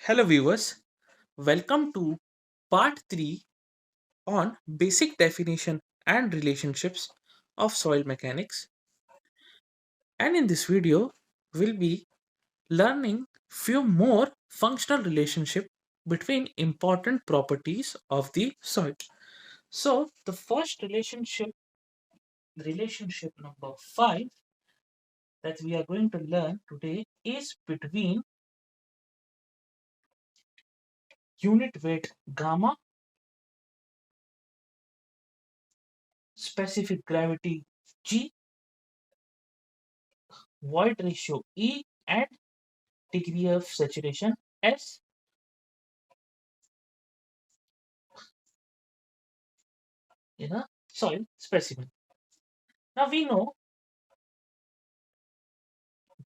Hello, viewers. Welcome to part 3 on basic definition and relationships of soil mechanics. And in this video, we'll be learning few more functional relationship between important properties of the soil. So, the first relationship number 5 that we are going to learn today is between unit weight gamma, specific gravity G, void ratio E, and degree of saturation S in a soil specimen. Now we know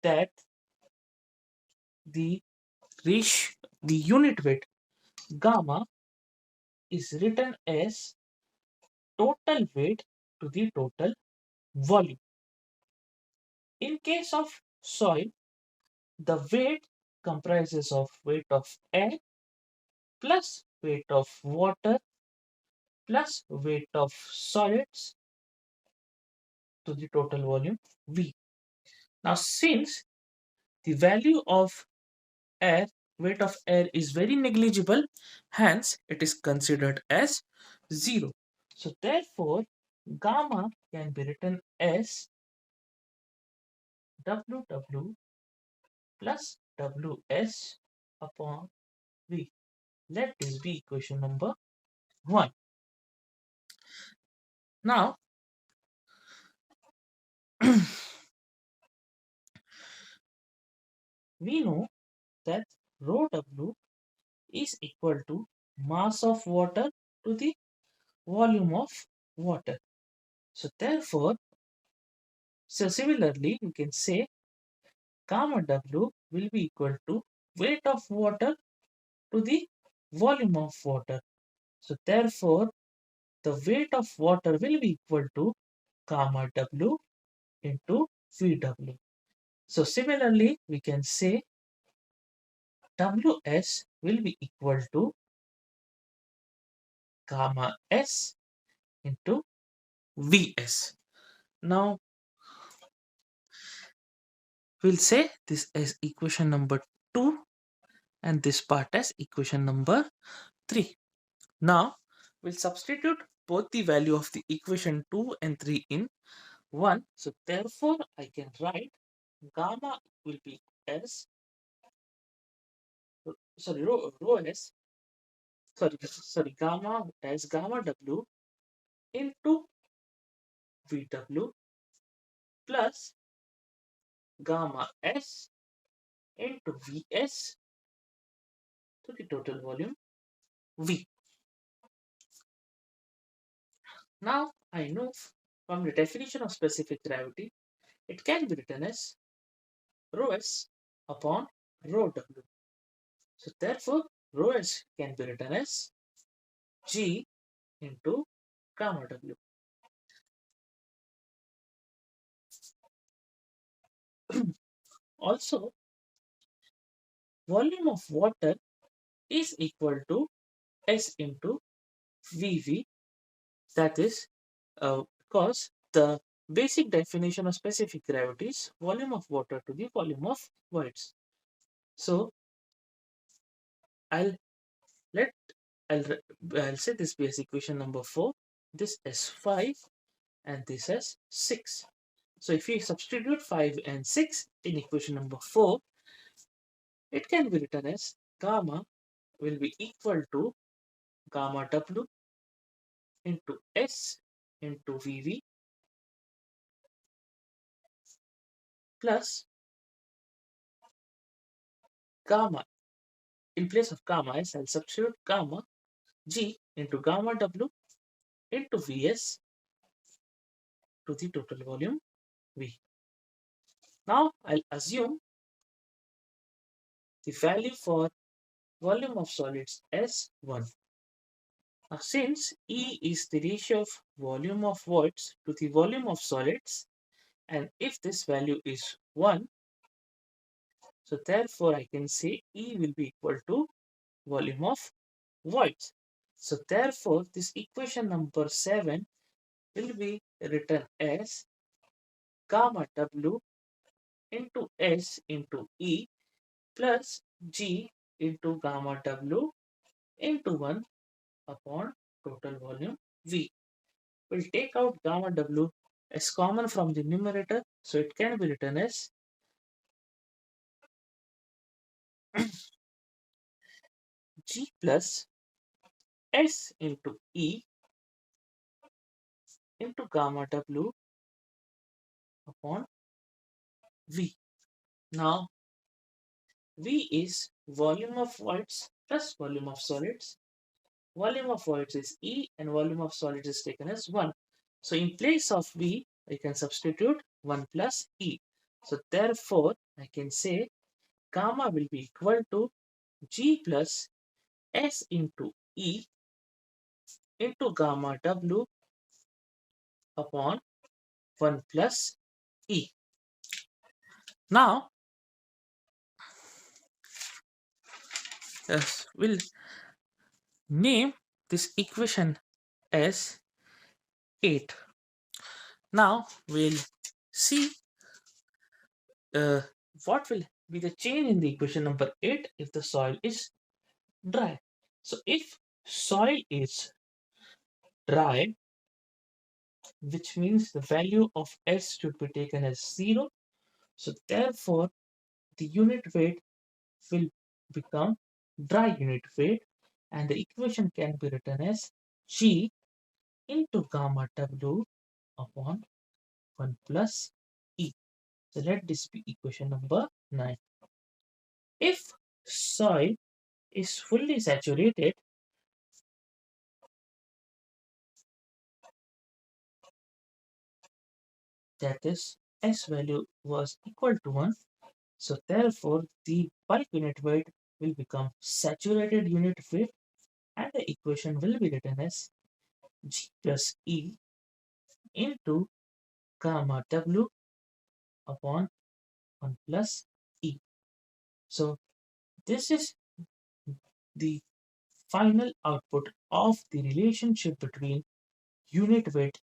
that the the unit weight gamma is written as total weight to the total volume. In case of soil, the weight comprises of weight of air plus weight of water plus weight of solids to the total volume V. Now since the value of air weight of air is very negligible, hence it is considered as 0. So therefore gamma can be written as WW plus WS upon V. Let this be equation number 1. Now we know that rho W is equal to mass of water to the volume of water. So therefore, similarly we can say gamma W will be equal to weight of water to the volume of water. So therefore, the weight of water will be equal to gamma W into VW. So similarly, we can say WS will be equal to gamma S into Vs. Now, we'll say this is equation number 2 and this part as equation number 3. Now, we'll substitute both the value of the equation 2 and 3 in 1. So, therefore, I can write gamma will be as, sorry, rho s, gamma as gamma W into VW plus gamma S into Vs to the total volume V. Now, I know from the definition of specific gravity, it can be written as rho s upon rho w. So therefore, rho s can be written as G into gamma w. Also, volume of water is equal to S into VV. That is because the basic definition of specific gravity is volume of water to the volume of voids. So I'll let I'll say this be as equation number 4, this is 5, and this is 6. So if we substitute 5 and 6 in equation number 4, it can be written as gamma will be equal to gamma W into S into VV plus gamma. In place of gamma S, I'll substitute gamma G into gamma W into Vs to the total volume V. Now I'll assume the value for volume of solids as 1. Now, since E is the ratio of volume of voids to the volume of solids, and if this value is 1, So therefore, I can say E will be equal to volume of voids. So therefore, this equation number 7 will be written as gamma W into S into E plus G into gamma W into 1 upon total volume V. We'll take out gamma W as common from the numerator, so it can be written as G plus S into E into gamma W upon V. Now, V is volume of voids plus volume of solids. Volume of voids is E and volume of solids is taken as 1. So in place of V, I can substitute 1 plus E. So therefore, I can say gamma will be equal to G plus S into E into gamma W upon 1 plus E. Now, we'll name this equation as 8. Now, we'll see uh, what will be the change in the equation number 8 if the soil is dry. So, if soil is dry, which means the value of S should be taken as 0. So, therefore, the unit weight will become dry unit weight, and the equation can be written as G into gamma W upon 1 plus E. So let this be equation number 9. If soil is fully saturated, that is S value was equal to 1, so therefore the bulk unit weight will become saturated unit weight, and the equation will be written as G plus E into gamma W upon 1 plus E. So this is the final output of the relationship between unit weight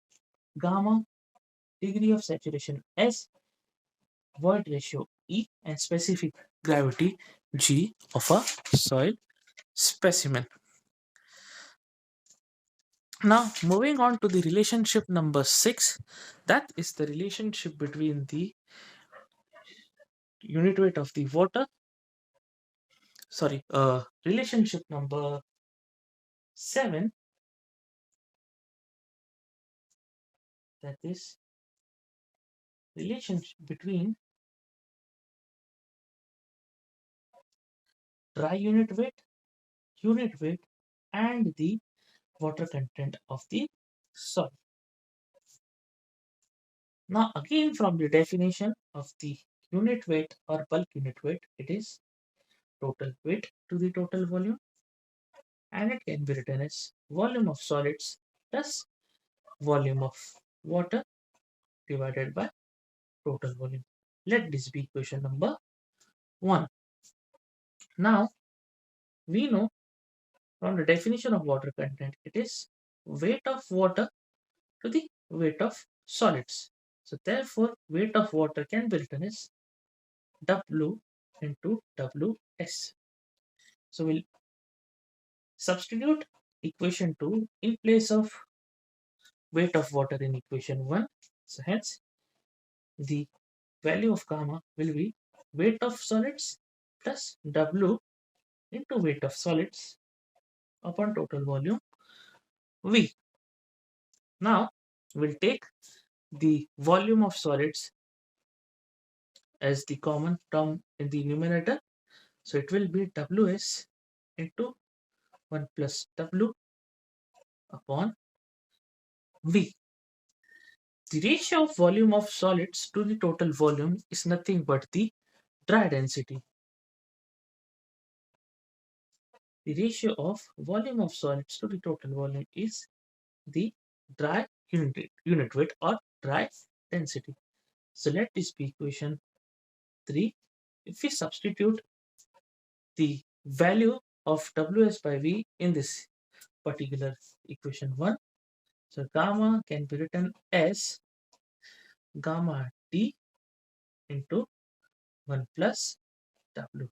gamma, degree of saturation S, void ratio E, and specific gravity G of a soil specimen. Now, moving on to the relationship number 6, that is the relationship between the unit weight of the water. Relationship number 7, that is relationship between dry unit weight, and the water content of the soil. Now, again, from the definition of the unit weight or bulk unit weight, it is total weight to the total volume, and it can be written as volume of solids plus volume of water divided by total volume. Let this be equation number 1. Now, we know from the definition of water content, it is weight of water to the weight of solids. So, therefore, weight of water can be written as W into Ws. So, we'll substitute equation 2 in place of weight of water in equation 1. So, hence, the value of gamma will be weight of solids plus W into weight of solids upon total volume V. Now, we'll take the volume of solids as the common term in the numerator. So, it will be Ws into 1 plus W upon V. The ratio of volume of solids to the total volume is nothing but the dry density. The ratio of volume of solids to the total volume is the dry unit weight or dry density. So let this be equation 3. If we substitute the value of Ws by V in this particular equation 1, so gamma can be written as gamma D into 1 plus W.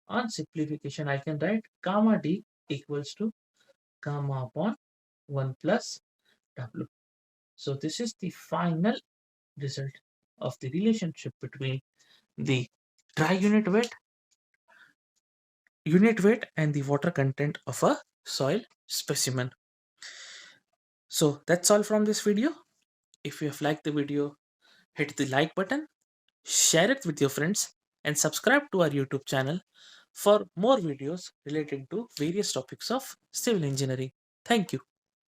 On simplification, I can write gamma D equals to gamma upon 1 plus W. So this is the final result of the relationship between the dry unit weight and the water content of a soil specimen. So that's all from this video. If you have liked the video, hit the like button, share it with your friends, and subscribe to our YouTube channel for more videos relating to various topics of civil engineering. Thank you.